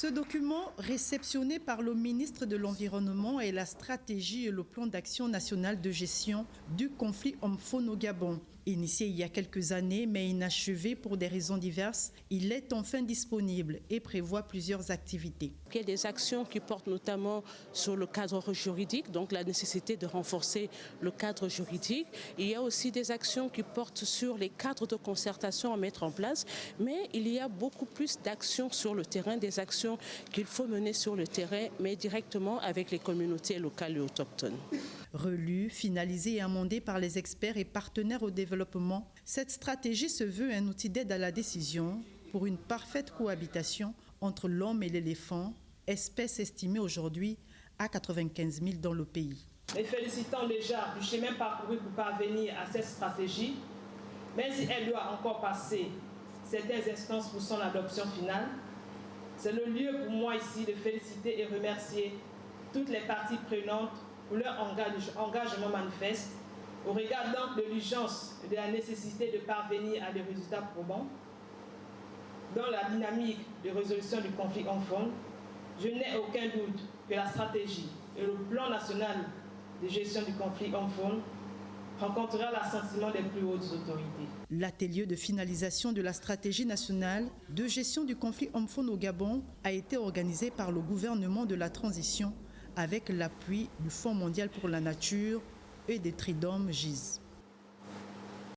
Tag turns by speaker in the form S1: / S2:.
S1: Ce document, réceptionné par le ministre de l'Environnement, est la stratégie et le plan d'action national de gestion du conflit homme-faune au Gabon. Initié il y a quelques années, mais inachevé pour des raisons diverses, il est enfin disponible et prévoit plusieurs activités.
S2: Il y a des actions qui portent notamment sur le cadre juridique, donc la nécessité de renforcer le cadre juridique. Il y a aussi des actions qui portent sur les cadres de concertation à mettre en place, mais il y a beaucoup plus d'actions sur le terrain, des actions qu'il faut mener sur le terrain, mais directement avec les communautés locales et autochtones.
S1: Relue, finalisée et amendée par les experts et partenaires au développement, cette stratégie se veut un outil d'aide à la décision pour une parfaite cohabitation entre l'homme et l'éléphant, espèce estimée aujourd'hui à 95 000 dans le pays.
S3: Les félicitons déjà du chemin parcouru pour parvenir à cette stratégie, même si elle doit encore passer certaines instances pour son adoption finale. C'est le lieu pour moi ici de féliciter et remercier toutes les parties prenantes pour leur engagement manifeste, au regard donc de l'urgence et de la nécessité de parvenir à des résultats probants. Dans la dynamique de résolution du conflit homme-faune, je n'ai aucun doute que la stratégie et le plan national de gestion du conflit homme-faune rencontrera l'assentiment des plus hautes autorités.
S1: L'atelier de finalisation de la stratégie nationale de gestion du conflit homme-faune au Gabon a été organisé par le gouvernement de la transition avec l'appui du Fonds mondial pour la nature et des Tridomes GIZ.